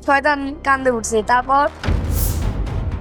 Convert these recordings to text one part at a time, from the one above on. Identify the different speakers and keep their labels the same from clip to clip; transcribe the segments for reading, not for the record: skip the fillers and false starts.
Speaker 1: শয়তান কান্দে উঠছে।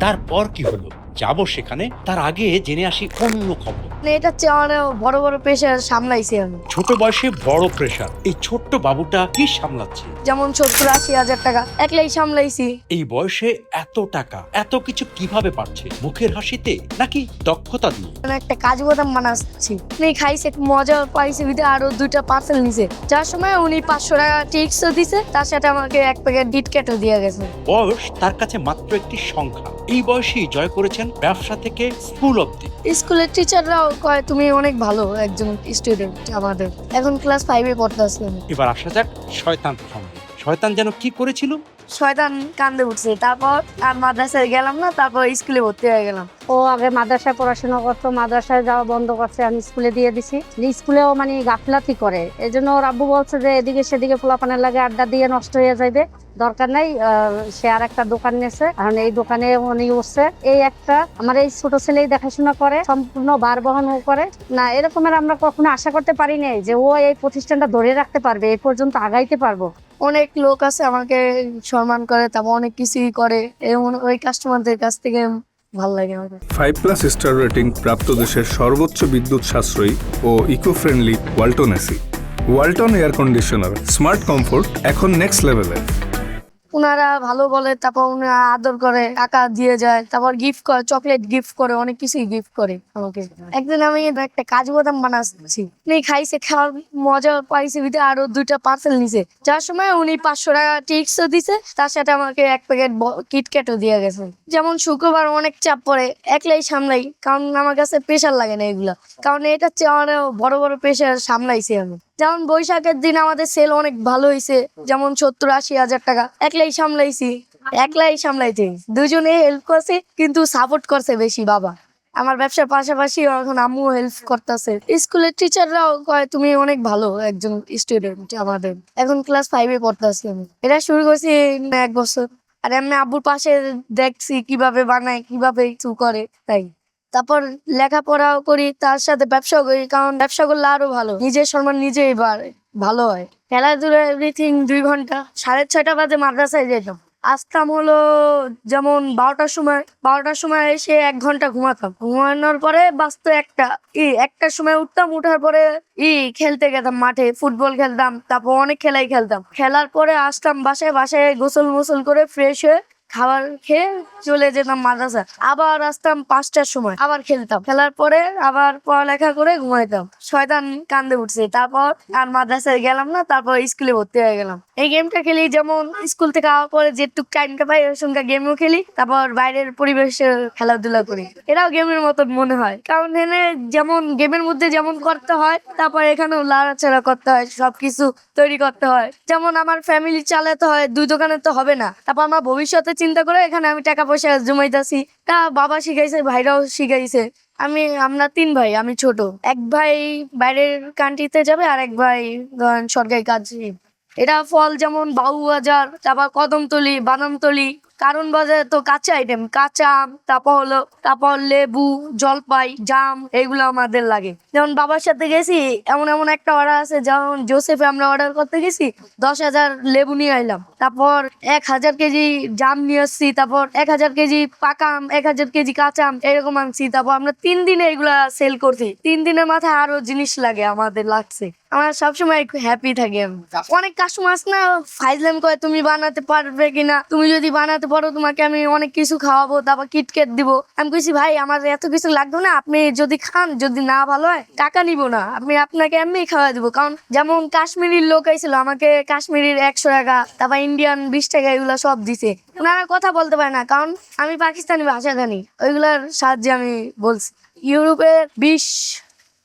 Speaker 2: তারপর কি হলো যাবো সেখানে, তার আগে জেনে আসি অন্য খবর।
Speaker 1: এটা চেয়ে অনেক বড় বড় প্রেশার সামলাইছি আমি।
Speaker 2: ছোট বয়সে বড় প্রেশার, এই ছোট্ট বাবুটা কি সামলাচ্ছে?
Speaker 1: যেমন 70-80 হাজার টাকা একলাই সামলাইছি।
Speaker 2: এই বয়সে এত টাকা, এত কিছু কিভাবে পাচ্ছে? মুখের হাসিতে নাকি দক্ষতা দিয়ে?
Speaker 1: মানে একটা কাজু বাদাম বানাচ্ছি, উনি খাইছে, মজা পাইছে, বিধে আরো 2টা পার্সেল নিছে। যার সময় উনি 500 টাকা টিপসও দিছে, তার সাথে আমাকে 1 প্যাকেট কিটক্যাটও দিয়ে গেছে।
Speaker 2: বয়স তার কাছে মাত্র একটি সংখ্যা। এই বয়সেই জয় করেছেন ব্যবসা থেকে স্কুল অব্দি।
Speaker 1: স্কুলের টিচাররাও কয় তুমি অনেক ভালো একজন স্টুডেন্ট আমাদের। এখন ক্লাস 5-এ পড়তেছি আমি।
Speaker 2: এবার আসা যাক শয়তান প্রসঙ্গে। শয়তান যেন কি করেছিল?
Speaker 1: শয়তান কান্দে উঠছে। তারপর আর মাদ্রাসায় গেলাম না, তারপর স্কুলে ভর্তি হয়ে গেলাম।
Speaker 3: ও আগে মাদ্রাসায় পড়াশোনা করতো, মাদ্রাসায় যাওয়া বন্ধ করছে, আমি স্কুলে দিয়ে দিছি। স্কুলেও মানে গাফলাতি করে, এই জন্য ওর আব্বু বলছে যে এদিকে সেদিকে পোলাপানের লাগে আড্ডা দিয়ে নষ্ট হয়ে যাবে, দরকার নাই। সে আর একটা দোকান নিয়েছে, এখন এই দোকানে উনি উঠছে। এই একটা আমার এই ছোট ছেলেই দেখাশোনা করে, সম্পূর্ণ বার বহন ও করে না। এরকমের আমরা কখনো আশা করতে পারি নাই যে ও এই প্রতিষ্ঠানটা ধরে রাখতে পারবে, এই পর্যন্ত আগাইতে পারবো।
Speaker 1: অনেক লোক আছে আমাকে সম্মান করে, তারপর অনেক কিছুই করে, এমন ওই কাস্টমারদের কাছ থেকে ভালো লাগে আমাকে।
Speaker 4: 5+ স্টার রেটিং প্রাপ্ত দেশের সর্বোচ্চ বিদ্যুৎ সাশ্রয়ী ও eco friendly Walton AC. Walton air conditioner, smart comfort এখন নেক্সট লেভেলে।
Speaker 1: ওনারা ভালো বলে, তারপর ওনারা আদর করে, টাকা দিয়ে যায়, তারপর গিফট করে, চকলেট গিফট করে, অনেক কিছুই গিফট করে আমাকে। একদিন আমি একটা কাজু বাদাম বানাচ্ছি, উনি খাইছে, খাওয়ার মজা পাইছে, বিধে আরো 2টা পার্সেল নিছে। যার সময় উনি 500 টাকা টিপসও দিছে, তার সাথে আমাকে 1 প্যাকেট কিটক্যাটও দিয়ে গেছে। যেমন শুক্রবার অনেক চাপ পড়ে, একলাই সামলাই, কারণ আমার কাছে প্রেশার লাগে না এগুলা, কারণ এটা চেয়ে অনেক বড় বড় প্রেশার সামলাইছি আমি। যেমন বৈশাখের দিন আমাদের সেল অনেক ভালো হয়েছে, যেমন 70-80 হাজার টাকা একলাই সামলাইছি। একলাই সামলাইতে দুজনে হেল্প করছে, কিন্তু সাপোর্ট করছে বেশি বাবা। আমার ব্যবসার পাশাপাশি এখন আম্মু হেল্প করতেছে। স্কুলের টিচাররাও কয় তুমি অনেক ভালো একজন স্টুডেন্ট আমাদের। এখন ক্লাস 5-এ পড়তেছি আমি। এটা শুরু করছি 1 বছর। আর আমি আব্বুর পাশে দেখছি কিভাবে বানায়, কিভাবে কিছু করে, তাই। তারপর লেখাপড়াও করি, তার সাথে ব্যবসাও করি, কারণ ব্যবসা করলে আরো ভালো, নিজের সম্মান নিজেই ভালো হয়। খেলাধুলা এভরিথিং 2 ঘন্টা। 6:30 বাজে মাদ্রাসায় যেতাম, আসতাম হলো যেমন 12টার সময় এসে 1 ঘন্টা ঘুমাতাম। ঘুমানোর পরে বাঁচতো 1টার সময় উঠতাম, উঠার পরে খেলতে গেতাম মাঠে, ফুটবল খেলতাম, তারপর অনেক খেলাই খেলতাম। খেলার পরে আসতাম বাসায় গোসল করে ফ্রেশ হয়ে খাবার খেয়ে চলে যেতাম মাদ্রাসা। আবার আসতাম 5টার সময়, আবার খেলতাম। খেলার পরে আবার পড়ালেখা করে ঘুমাইতাম। শয়তান কান্দে উঠছে। তারপর আর মাদ্রাসায় গেলাম না, তারপর স্কুলে ভর্তি হয়ে গেলাম। এই গেমটা খেলি, যেমন স্কুল থেকে আওয়ার পরে যেটুক টাইমটা পাই ওর সঙ্গে গেমও খেলি, তারপর বাইরের পরিবেশে খেলাধুলা করি। এটাও গেমের মতন মনে হয়, কারণ এখানে যেমন গেমের মধ্যে যেমন করতে হয়, তারপর এখানেও লড়াচড়া করতে হয়, সবকিছু তৈরি করতে হয়। যেমন আমার ফ্যামিলি চালাতে হয়, 2 দোকানে তো হবে না। তারপর আমার ভবিষ্যতে চিন্তা করে এখানে আমি টাকা পয়সা জমাইতেছি। তা বাবা শিখাইছে, ভাইরাও শিখাইছে। আমরা 3 ভাই, আমি ছোট। এক ভাই বাইরের কান্ট্রিতে যাবে, আর এক ভাই ধরেন সরকারি কাজ। এটা ফল যেমন বাউবাজার, তারপর কদমতলি, বাদামতলি, কারণ বাজারে তো কাঁচা আইটেম, কাঁচা আম, তারপর লেবু, জলপাই, জাম, এগুলো আমাদের লাগে। যেমন বাবার সাথে গেছি, এমন একটা অর্ডার আছে, যেমন জোসেফে আমরা অর্ডার করতে গেছি, 10,000 লেবু নিয়ে আইলাম, তারপর 1,000 কেজি জাম নিয়ে আসছি, তারপর 1,000 কেজি পাকা আম, 1,000 কেজি কাঁচা আম, এরকম আনছি। তারপর আমরা 3 দিনে এগুলা সেল করছি। 3 দিনের মাথায় আরো জিনিস লাগে, আমাদের লাগছে। আমার সবসময় হ্যাপি থাকি আমি। অনেক কাস্টমার না ফাইজলাম করে, তুমি বানাতে পারবে কিনা, তুমি যদি বানাতে পারো তোমাকে আমি অনেক কিছু খাওয়াবো, তারপর কিটক্যাট দিব। আমি কইছি ভাই আমার এত কিছু লাগবে না, আপনি যদি খান, যদি না ভালো হয় টাকা নিব না, আপনাকে এমনি খাওয়া দিব। কারণ যেমন কাশ্মীরির লোক আইছিল, আমাকে কাশ্মীরির 100 টাকা, তারপর ইন্ডিয়ান 20 টাকা, এগুলো সব দিছে। ওনারা কথা বলতে পারে না, কারণ আমি পাকিস্তানি ভাষা জানি, ওইগুলার সাহায্যে আমি বলছি। ইউরোপের 20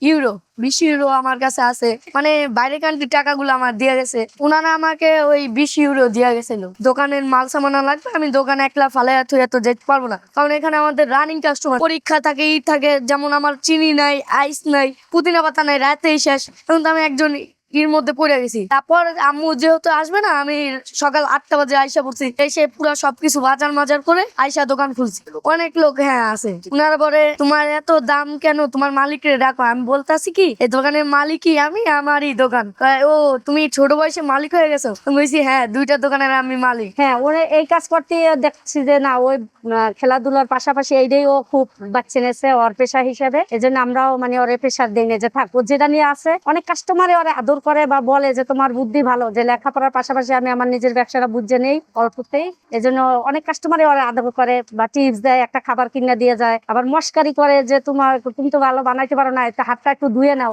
Speaker 1: ইউরো আমার কাছে আছে, মানে বাইরে কান্ট্রির টাকাগুলো আমার দিয়ে গেছে। ওনারা আমাকে ওই 20 ইউরো দিয়ে গেছিল। দোকানের মাল সামানা লাগবে, আমি দোকানে একলা ফালাইয়া থুইয়া তো যেতে পারবো না, কারণ এখানে আমাদের রানিং কাস্টমার, পরীক্ষা থাকে, থাকে। যেমন আমার চিনি নাই, আইস নাই, পুদিনা পাতা নাই, রাতেই শেষ। এখন তো আমি একজন কির মধ্যে পড়ে গেছি। তারপর আম্মু যেহেতু আসবে না, আমি সকাল 8টা বাজে আইসা পড়ছি, এসে পুরো সবকিছু বাজার মাজার করে আইসা দোকান খুলছি। অনেক লোক হ্যাঁ আছে, উনারা বলে তোমার এত দাম কেন, তোমার মালিকরে ডাকো। আমি বলতাছি কি এই দোকানের মালিকই আমি, আমারই দোকান। কয়, ও তুমি ছোট বয়সে মালিক হয়ে গেছো? আমি বলছি হ্যাঁ, 2টা দোকানের আমি মালিক।
Speaker 3: হ্যাঁ, ওরে এই কাজ করতে দেখছি যে না, ওই খেলাধুলার পাশাপাশি এইটাই ও খুব বাচ্চা নেছে ওর পেশা হিসেবে। এই জন্য আমরাও মানে ওরে পেশার দিই না, যে থাক ও যেটা নিয়ে আছে। অনেক কাস্টমারে ওরে আদর করে বা বলে যে তোমার বুদ্ধি ভালো, যে লেখাপড়ার পাশাপাশি আমি আমার নিজের ব্যবসাটা বুঝে নেই অল্পতেই। এই জন্য অনেক কাস্টমারে ওরে আদর করে বা টিপস দেয়, একটা খাবার কিনে দিয়ে যায়। আবার মস্কারি করে যে তুমি তো ভালো বানাইতে পারো না, হাতটা একটু ধুয়ে নাও।